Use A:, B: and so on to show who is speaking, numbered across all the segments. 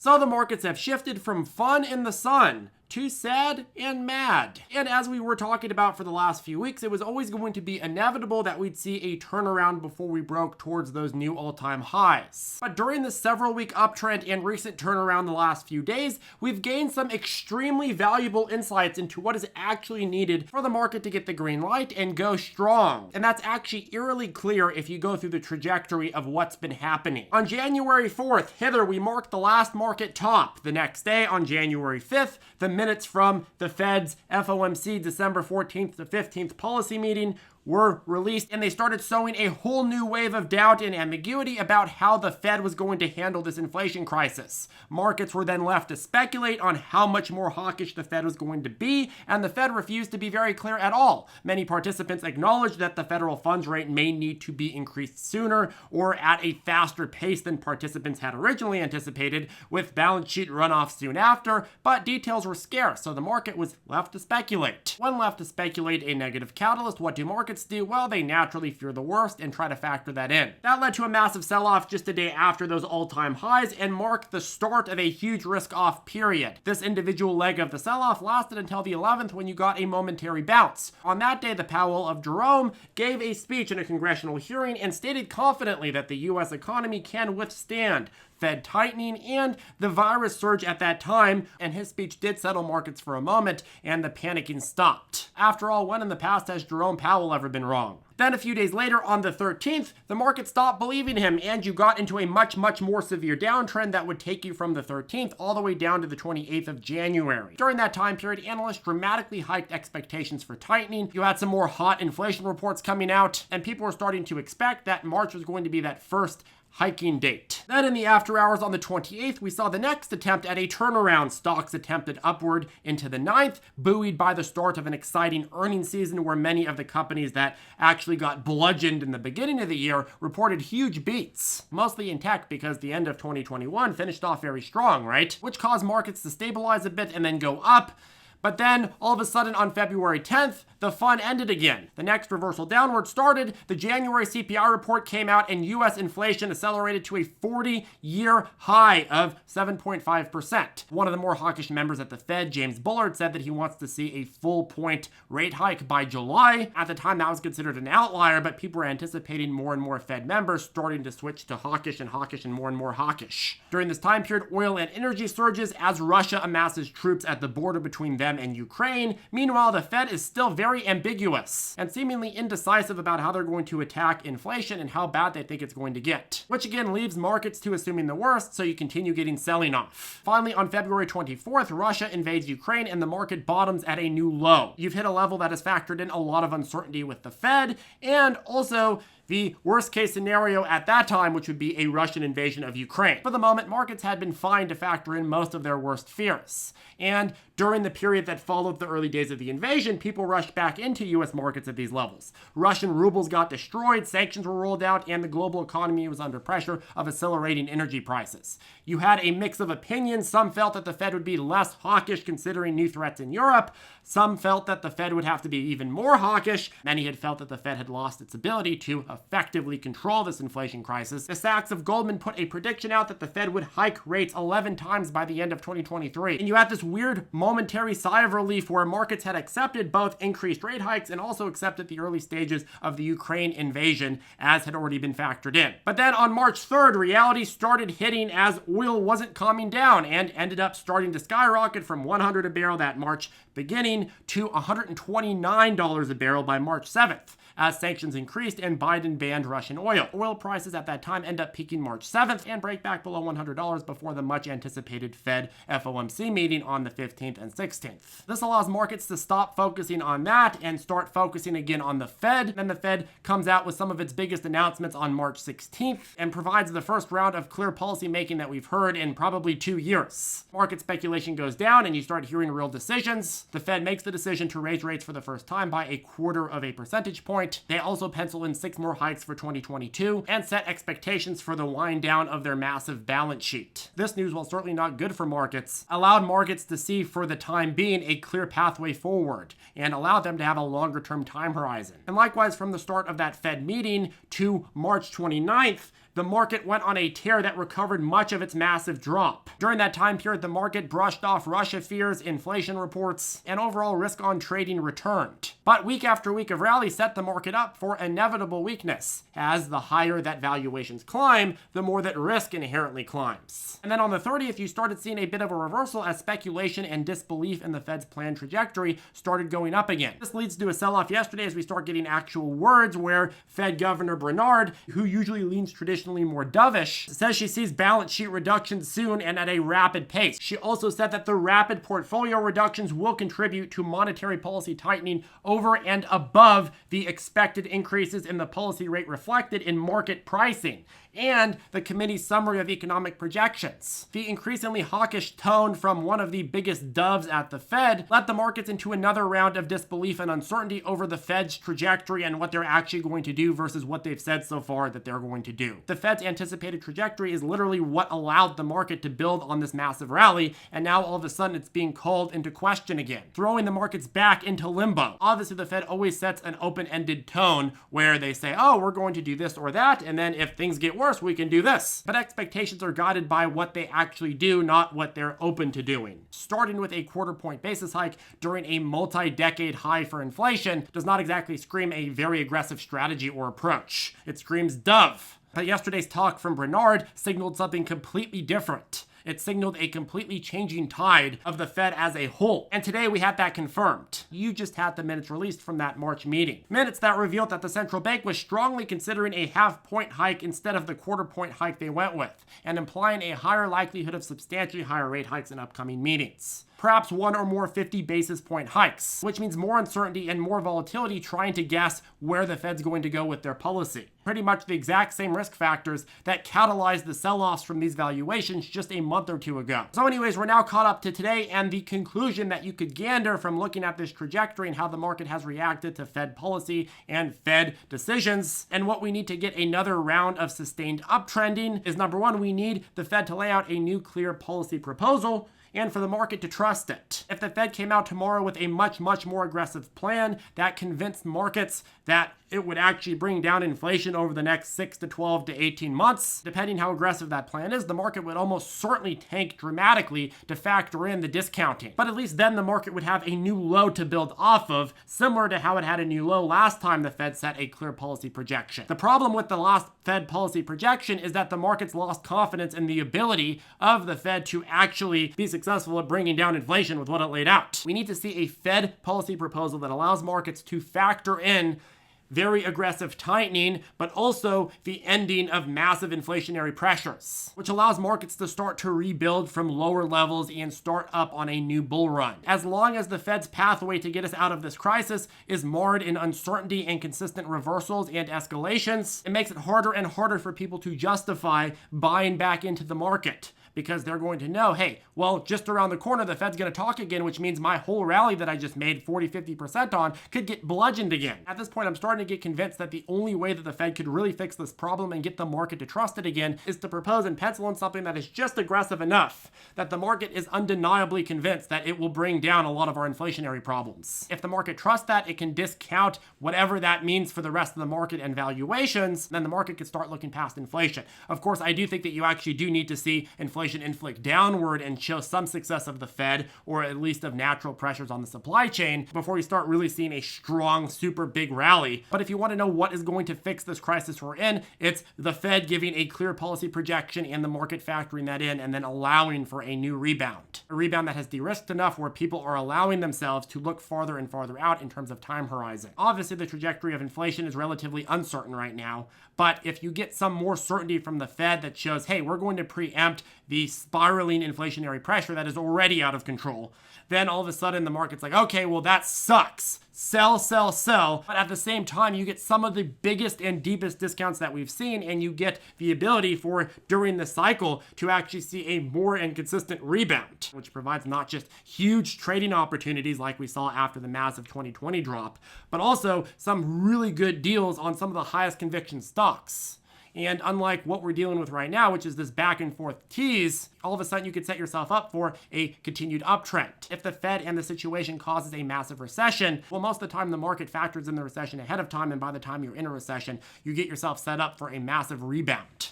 A: So the markets have shifted from fun in the sun to sad and mad. And as we were talking about for the last few weeks, it was always going to be inevitable that we'd see a turnaround before we broke towards those new all-time highs. But during the several-week uptrend and recent turnaround the last few days, we've gained some extremely valuable insights into what is actually needed for the market to get the green light and go strong. And that's actually eerily clear if you go through the trajectory of what's been happening. On January 4th, hither, we marked the last market top. The next day, on January 5th, the minutes from the Fed's FOMC December 14th to 15th policy meeting were released, and they started sowing a whole new wave of doubt and ambiguity about how the Fed was going to handle this inflation crisis. Markets were then left to speculate on how much more hawkish the Fed was going to be, and the Fed refused to be very clear at all. Many participants acknowledged that the federal funds rate may need to be increased sooner or at a faster pace than participants had originally anticipated, with balance sheet runoff soon after, but details were scarce, so the market was left to speculate. When left to speculate a negative catalyst, what do markets do? Well, they naturally fear the worst and try to factor that in. That led to a massive sell-off just a day after those all-time highs and marked the start of a huge risk-off period. This individual leg of the sell-off lasted until the 11th when you got a momentary bounce. On that day, the Powell of Jerome gave a speech in a congressional hearing and stated confidently that the U.S. economy can withstand Fed tightening and the virus surge at that time, and his speech did settle markets for a moment, and the panicking stopped. After all, when in the past has Jerome Powell ever been wrong? Then a few days later, on the 13th, the market stopped believing him, and you got into a much more severe downtrend that would take you from the 13th all the way down to the 28th of January. During that time period, analysts dramatically hiked expectations for tightening. You had some more hot inflation reports coming out, and people were starting to expect that March was going to be that first hiking date. Then in the after hours on the 28th, we saw the next attempt at a turnaround. Stocks attempted upward into the 9th, buoyed by the start of an exciting earnings season where many of the companies that actually got bludgeoned in the beginning of the year reported huge beats. Mostly in tech because the end of 2021 finished off very strong, right? Which caused markets to stabilize a bit and then go up. But then, all of a sudden, on February 10th, the fun ended again. The next reversal downward started. The January CPI report came out, and U.S. inflation accelerated to a 40-year high of 7.5%. One of the more hawkish members at the Fed, James Bullard, said that he wants to see a full-point rate hike by July. At the time, that was considered an outlier, but people were anticipating more and more Fed members starting to switch to hawkish and more and more hawkish. During this time period, oil and energy surges as Russia amasses troops at the border between them and Ukraine. Meanwhile, the Fed is still very ambiguous and seemingly indecisive about how they're going to attack inflation and how bad they think it's going to get, which again leaves markets to assuming the worst, so you continue getting selling off. Finally, on February 24th, Russia invades Ukraine and the market bottoms at a new low. You've hit a level that has factored in a lot of uncertainty with the Fed and also the worst case scenario at that time, which would be a Russian invasion of Ukraine. For the moment, markets had been fine to factor in most of their worst fears. And during the period that followed the early days of the invasion, people rushed back into U.S. markets at these levels. Russian rubles got destroyed, sanctions were rolled out, and the global economy was under pressure of accelerating energy prices. You had a mix of opinions. Some felt that the Fed would be less hawkish considering new threats in Europe. Some felt that the Fed would have to be even more hawkish. Many had felt that the Fed had lost its ability to effectively control this inflation crisis. The Sachs of Goldman put a prediction out that the Fed would hike rates 11 times by the end of 2023. And you had this weird momentary sigh of relief where markets had accepted both increased rate hikes and also accepted the early stages of the Ukraine invasion as had already been factored in. But then on March 3rd, reality started hitting as oil wasn't calming down and ended up starting to skyrocket from $100 a barrel that March beginning to $129 a barrel by March 7th. As sanctions increased and Biden banned Russian oil. Oil prices at that time end up peaking March 7th and break back below $100 before the much anticipated Fed FOMC meeting on the 15th and 16th. This allows markets to stop focusing on that and start focusing again on the Fed. Then the Fed comes out with some of its biggest announcements on March 16th and provides the first round of clear policy making that we've heard in probably 2 years. Market speculation goes down and you start hearing real decisions. The Fed makes the decision to raise rates for the first time by 1/4 of a percentage point. They also pencil in 6 more hikes for 2022 and set expectations for the wind down of their massive balance sheet. This news, while certainly not good for markets, allowed markets to see for the time being a clear pathway forward and allowed them to have a longer term time horizon. And likewise, from the start of that Fed meeting to March 29th, the market went on a tear that recovered much of its massive drop. During that time period, the market brushed off Russia fears, inflation reports, and overall risk on trading returned. But week after week of rally set the market up for inevitable weakness, as the higher that valuations climb, the more that risk inherently climbs. And then on the 30th, you started seeing a bit of a reversal as speculation and disbelief in the Fed's planned trajectory started going up again. This leads to a sell-off yesterday as we start getting actual words where Fed Governor Brainard, who usually leans traditionally more dovish, says she sees balance sheet reductions soon and at a rapid pace. She also said that the rapid portfolio reductions will contribute to monetary policy tightening over and above the expected increases in the policy rate reflected in market pricing and the committee's summary of economic projections. The increasingly hawkish tone from one of the biggest doves at the Fed led the markets into another round of disbelief and uncertainty over the Fed's trajectory and what they're actually going to do versus what they've said so far that they're going to do. The Fed's anticipated trajectory is literally what allowed the market to build on this massive rally, and now all of a sudden it's being called into question again, throwing the markets back into limbo. Obviously, the Fed always sets an open-ended tone where they say, oh, we're going to do this or that, and then if things get worse, we can do this. But expectations are guided by what they actually do, not what they're open to doing. Starting with a quarter-point basis hike during a multi-decade high for inflation does not exactly scream a very aggressive strategy or approach. It screams dove. But yesterday's talk from Brainard signaled something completely different. It signaled a completely changing tide of the Fed as a whole. And today we had that confirmed. You just had the minutes released from that March meeting. Minutes that revealed that the central bank was strongly considering a half-point hike instead of the quarter-point hike they went with, and implying a higher likelihood of substantially higher rate hikes in upcoming meetings. Perhaps one or more 50 basis point hikes, which means more uncertainty and more volatility trying to guess where the Fed's going to go with their policy. Pretty much the exact same risk factors that catalyzed the sell-offs from these valuations just a month or two ago. So anyways, we're now caught up to today, and the conclusion that you could gander from looking at this trajectory and how the market has reacted to Fed policy and Fed decisions, and what we need to get another round of sustained uptrending is, number one, we need the Fed to lay out a new clear policy proposal and for the market to trust it. If the Fed came out tomorrow with a much more aggressive plan that convinced markets that it would actually bring down inflation over the next 6 to 12 to 18 months, depending how aggressive that plan is, the market would almost certainly tank dramatically to factor in the discounting. But at least then the market would have a new low to build off of, similar to how it had a new low last time the Fed set a clear policy projection. The problem with the last Fed policy projection is that the markets lost confidence in the ability of the Fed to actually be successful at bringing down inflation with what it laid out. We need to see a Fed policy proposal that allows markets to factor in very aggressive tightening, but also the ending of massive inflationary pressures, which allows markets to start to rebuild from lower levels and start up on a new bull run. As long as the Fed's pathway to get us out of this crisis is marred in uncertainty and consistent reversals and escalations, it makes it harder and harder for people to justify buying back into the market, because they're going to know, hey, well, just around the corner, the Fed's going to talk again, which means my whole rally that I just made 40-50% on could get bludgeoned again. At this point, I'm starting to get convinced that the only way that the Fed could really fix this problem and get the market to trust it again is to propose and pencil in something that is just aggressive enough that the market is undeniably convinced that it will bring down a lot of our inflationary problems. If the market trusts that, it can discount whatever that means for the rest of the market and valuations, then the market could start looking past inflation. Of course, I do think that you actually do need to see inflation inflict downward and show some success of the Fed, or at least of natural pressures on the supply chain, before you start really seeing a strong, super big rally. But if you want to know what is going to fix this crisis we're in, it's the Fed giving a clear policy projection and the market factoring that in and then allowing for a new rebound. A rebound that has de-risked enough where people are allowing themselves to look farther and farther out in terms of time horizon. Obviously, the trajectory of inflation is relatively uncertain right now, but if you get some more certainty from the Fed that shows, hey, we're going to preempt the spiraling inflationary pressure that is already out of control, then all of a sudden the market's like, okay, well, that sucks. Sell, sell, sell. But at the same time, you get some of the biggest and deepest discounts that we've seen, and you get the ability for, during the cycle, to actually see a more and consistent rebound, which provides not just huge trading opportunities like we saw after the massive 2020 drop, but also some really good deals on some of the highest conviction stocks. And unlike what we're dealing with right now, which is this back and forth tease, all of a sudden you could set yourself up for a continued uptrend. If the Fed and the situation causes a massive recession, well, most of the time the market factors in the recession ahead of time, and by the time you're in a recession, you get yourself set up for a massive rebound.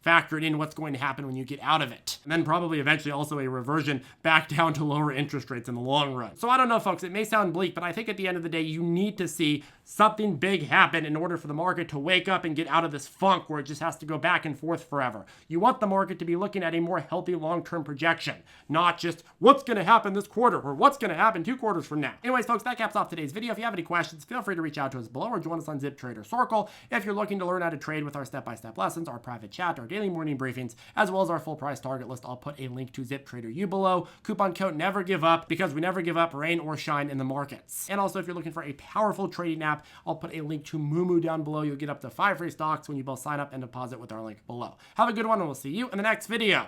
A: factoring in what's going to happen when you get out of it. And then probably eventually also a reversion back down to lower interest rates in the long run. So I don't know, folks, it may sound bleak, but I think at the end of the day, you need to see something big happen in order for the market to wake up and get out of this funk where it just has to go back and forth forever. You want the market to be looking at a more healthy long-term projection, not just what's going to happen this quarter or what's going to happen 2 quarters from now. Anyways, folks, that caps off today's video. If you have any questions, feel free to reach out to us below or join us on ZipTrader Circle. If you're looking to learn how to trade with our step-by-step lessons, our private chat, our daily morning briefings, as well as our full price target list, I'll put a link to ZipTrader U below. Coupon code never give up, because we never give up, rain or shine, in the markets. And also, if you're looking for a powerful trading app, I'll put a link to Moomoo down below. You'll get up to 5 free stocks when you both sign up and deposit with our link below. Have a good one, and we'll see you in the next video.